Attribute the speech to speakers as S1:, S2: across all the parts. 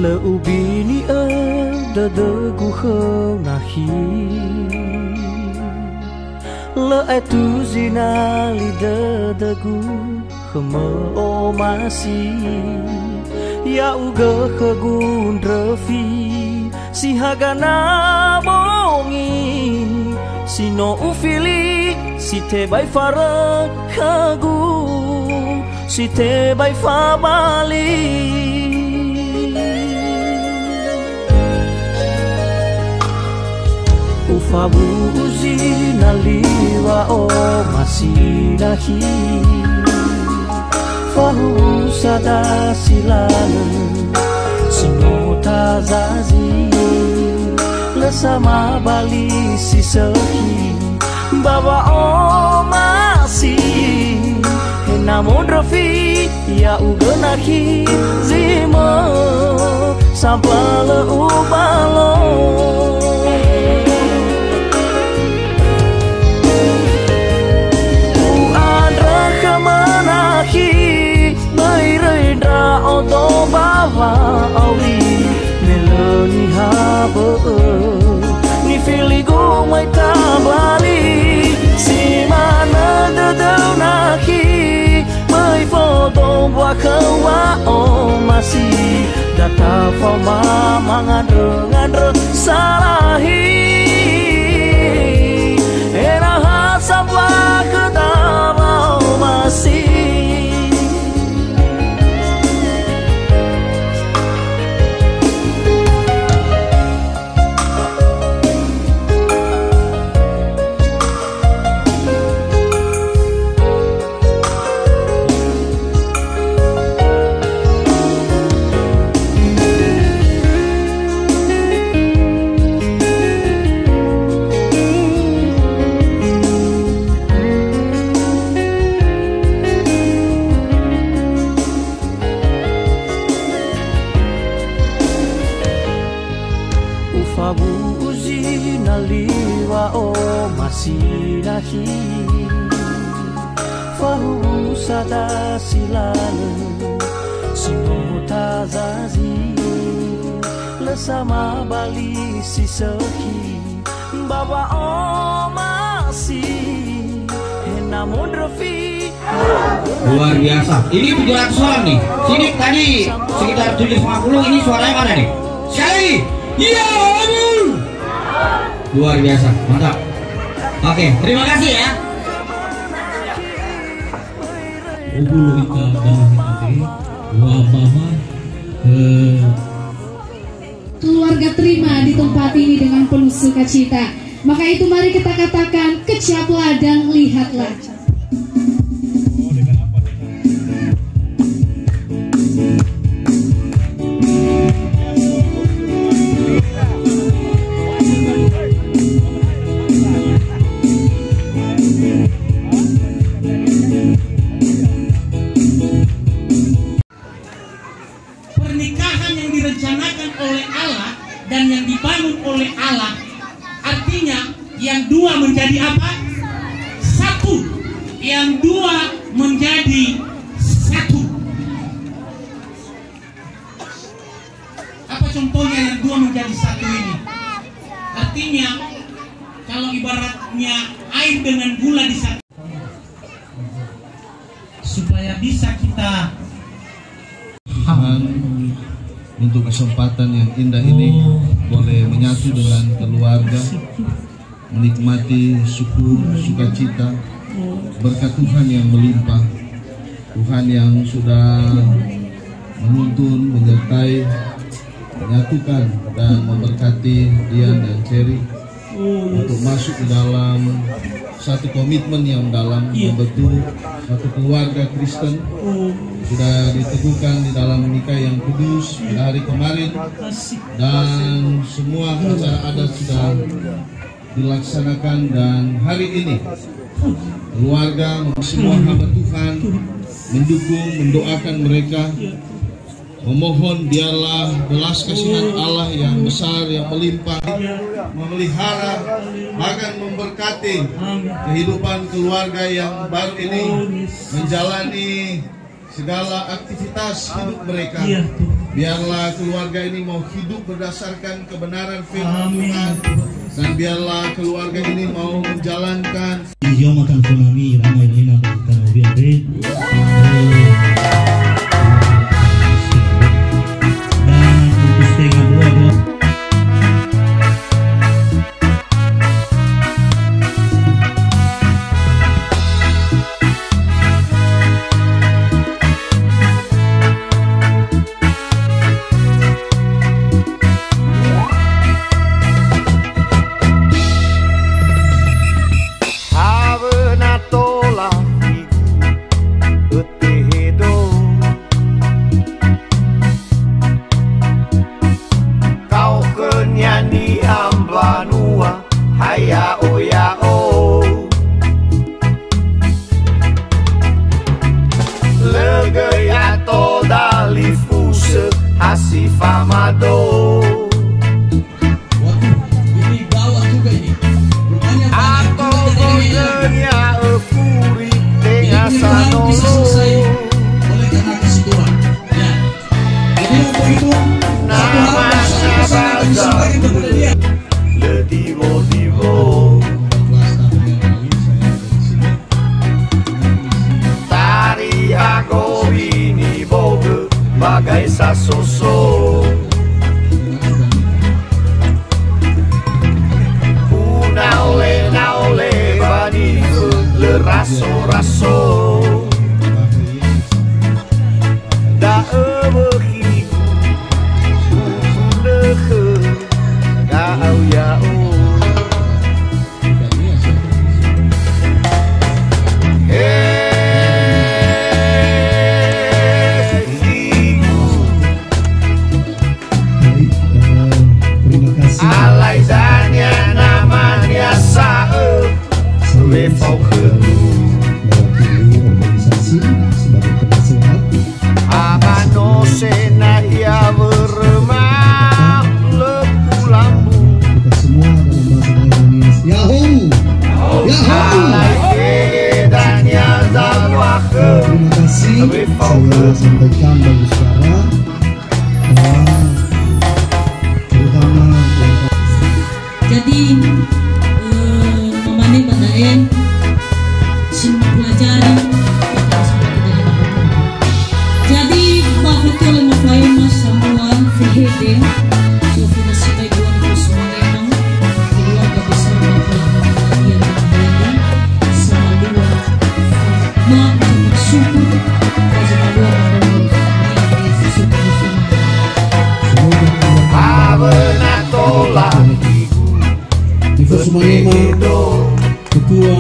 S1: Le ubini da degu nahi le etu zinali da degu khama o masi ya uga khagun refi si hagana bongi si no ufili si te bai fara khagu si te bai fa bali ufabu uzinaliwa o masinahi fahu sada silana sinota zazi lesama bali sisehi bawa o masi namun refi ya ugenahi zima sampala ubalo oto bawa awi meloni habe ni filigo mai tabali si mana dedau naki mai foto buat kawa o masih data forma mangandre salahi era hasabwa kedama o masih masinahi fahu sada silana sinota zazi lesama bali sisehi bawa o masih namun refi
S2: luar biasa. Ini 700 orang nih. Sini tadi sekitar 750. Ini suaranya mana nih? Sekali. Iya. Luar biasa, mantap. Oke, terima kasih ya.
S3: Keluarga terima di tempat ini dengan penuh sukacita. Maka itu mari kita katakan kecap ladang lihatlah.
S4: Pernikahan yang direncanakan oleh Allah dan yang dibangun oleh Allah, artinya yang dua menjadi apa? Satu. Yang dua menjadi satu. Apa contohnya yang dua menjadi satu ini? Artinya kalau ibaratnya air dengan gula disatu, supaya bisa kita
S5: untuk kesempatan yang indah ini boleh menyatu dengan keluarga, menikmati syukur, sukacita, berkat Tuhan yang melimpah, Tuhan yang sudah menuntun, menyertai, menyatukan dan memberkati Dian dan Cherry untuk masuk ke dalam satu komitmen yang dalam membentuk satu keluarga Kristen. Sudah diteguhkan di dalam menikah yang kudus pada hari kemarin, dan semua acara adat sudah dilaksanakan, dan hari ini keluarga semua hamba Tuhan mendukung, mendoakan mereka, memohon biarlah belas kasihan Allah yang besar, yang melimpah, memelihara, bahkan memberkati kehidupan keluarga yang baru ini menjalani segala aktivitas hidup mereka.
S4: Iya, Tuhan.
S5: Biarlah keluarga ini mau hidup berdasarkan kebenaran firman
S4: Amin.
S5: Tuhan, dan biarlah keluarga ini mau menjalankan
S2: Iyo makan tsunami ramai lina kan obi andre. Dan untuk setengah dua.
S6: Bagai sasoso naole bani le raso da ebehi leke gau yau alaizannya namanya Sae Lefau
S7: mewakili organisasi sebagai penasehat
S6: Abano sena ia beremah lepu lambu
S7: kita semua dalam bahasa Indonesia. Yahoo!
S6: dan ya zawake.
S7: Terima kasih. Saya sampaikan bagi saudara bahwa terutama
S8: jadi memane banaen semua pelajari jadi bahutul mafaima semua fihede sofina sibai duan kusumangena keluarga besar bapak yang berbahagia sama dua maaf bersyukur kasih dua
S7: Ibu Sumanema, Ketua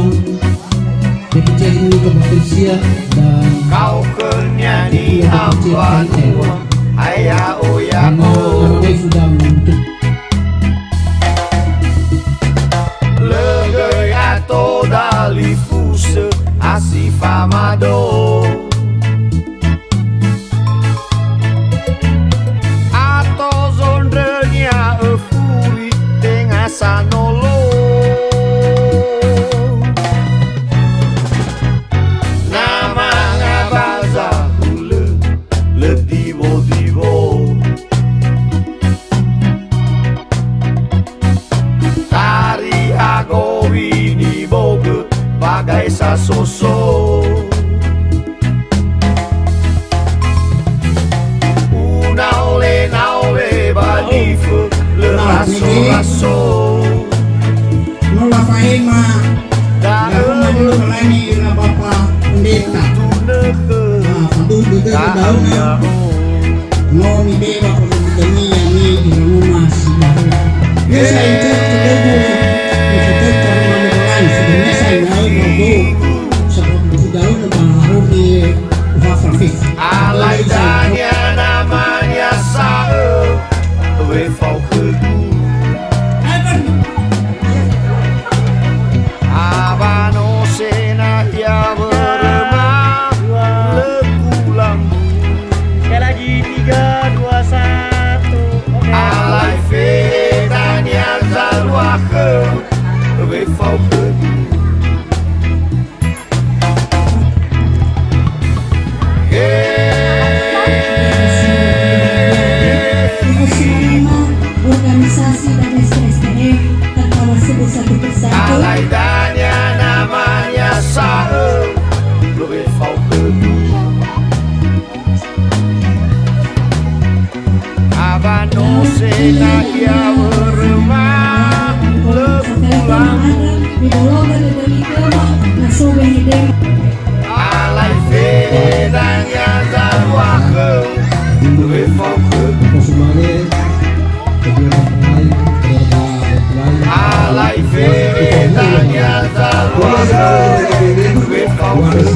S7: DPC Hulu Kabupaten dan
S6: kau kenyanyi hamba tua ayah
S7: karena
S6: oyaku
S7: sudah untuk
S6: legay ato dali fuse asifamado ato zondrenya efuri tengah sanolo nama ngabaza hule le divo tari ago ini boge bagai sasoso naole badifu le raso
S4: Nola faema
S6: da
S4: aku malu melani na bapa pendeta. Nah, pandu juga ke daun ya. No ni beba kalau ditanya ni di rumah si baru. Dia saya cek terdebu. Dia cek kalau mana lain sebenarnya saya tahu baru. Sebab di daun baru di Wafafik.
S6: alaizannya namanya Sae Lefau kedua Abano sena ya beremah leku lambu
S1: Sekali lagi 3, 2, 1.
S6: senak ya beremah lepulang alai fedang ya zarwahe we fokus alai fedang ya zarwahe we fokus.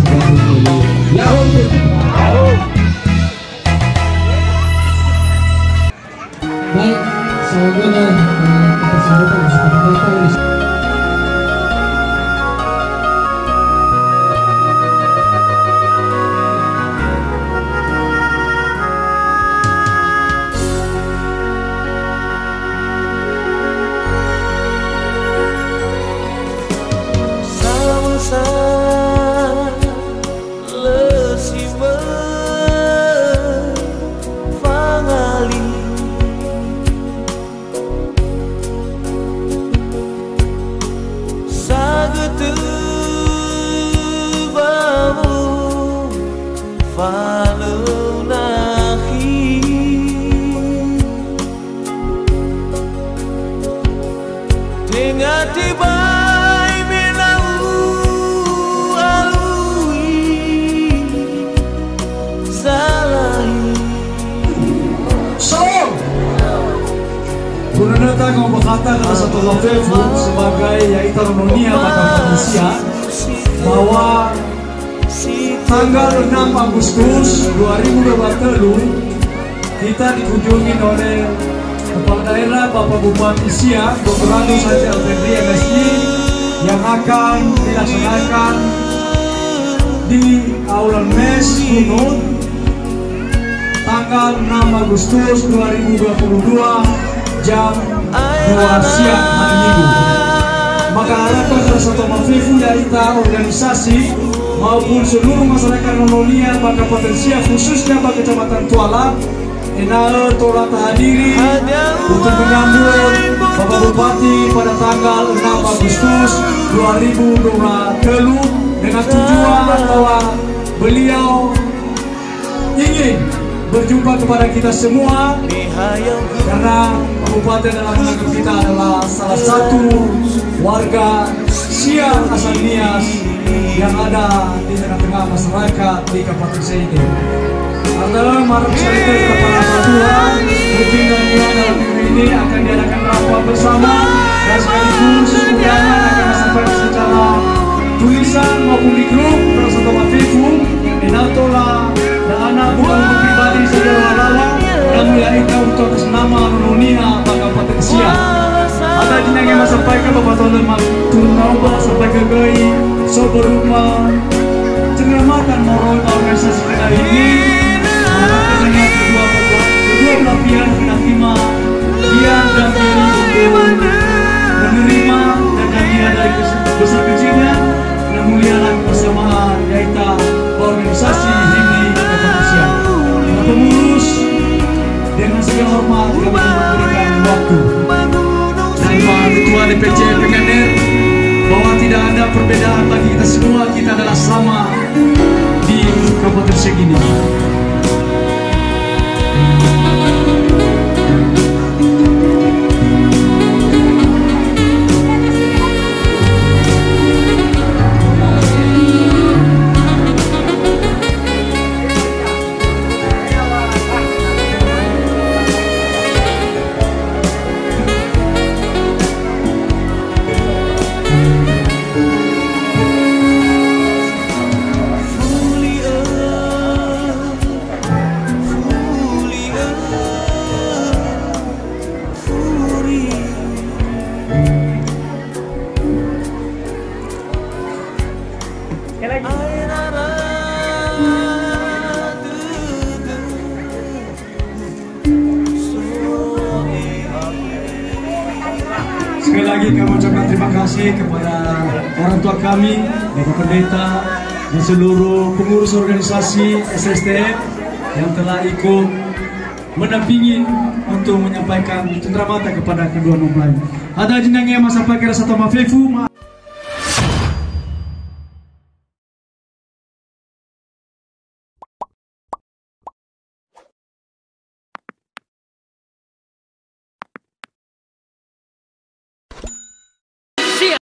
S7: Baik, semoga kita sambutkan bersama kita.
S9: Gunanata kau berkata dalam satu lafefu sebagai yaitu Rononia pada manusia bahwa tanggal 6 Agustus 2023 kita dikunjungi oleh Kepala Daerah Bapak Bupati Siak Dr. Radu Santi Alfedri MSI yang akan dilaksanakan di Aula Mes Gunung tanggal 6 Agustus 2022 jam 2 siang hari Minggu. Maka harapan salah satu mafifu yaitu organisasi maupun seluruh masyarakat Nononia maka potensia khususnya bagi Kecamatan Tuala Enae telah terhadiri untuk menyambut Bapak Bupati pada tanggal 6 Agustus 2023 dengan tujuan bahwa beliau ingin berjumpa kepada kita semua karena Kabupaten dalam menganggap kita adalah salah satu warga Siak asal Nias yang ada di tengah-tengah masyarakat di Kabupaten Seide. Adalah marah syarikat kepada Tuhan mungkin dan dalam minggu ini akan diadakan rapat bersama dan sekaligus undangan akan disampaikan secara tulisan maupun di grup bersama Mafifu Enatola dan anak bukan untuk pribadi saja lawan dan yaitu untuk nama Nononia Kabupaten Siak. Ada jenang yang sampaikan Bapak Tolemak Tunau Bapak sampaikan gay so berupa cenderamatan moral organisasi kita ini dengan kedua belah pihak menerima diam dan diri untuk menerima dan janjian dari besar kecilnya dan muliakan persamaan yaitu organisasi HIMNI Kabupaten Siak. Pengurus dengan segala hormat kami memberikan waktu dan Pak Ketua DPC PKNR bahwa tidak ada perbedaan bagi kita semua, kita adalah sama di Kabupaten Siak ini. Sekali lagi kami ucapkan terima kasih kepada orang tua kami, Bapak Pendeta dan seluruh pengurus organisasi SSTM yang telah ikut mendampingi untuk menyampaikan cenderamata kepada kedua mempelai. Ada jenang yang sampaikan satu Mafifu.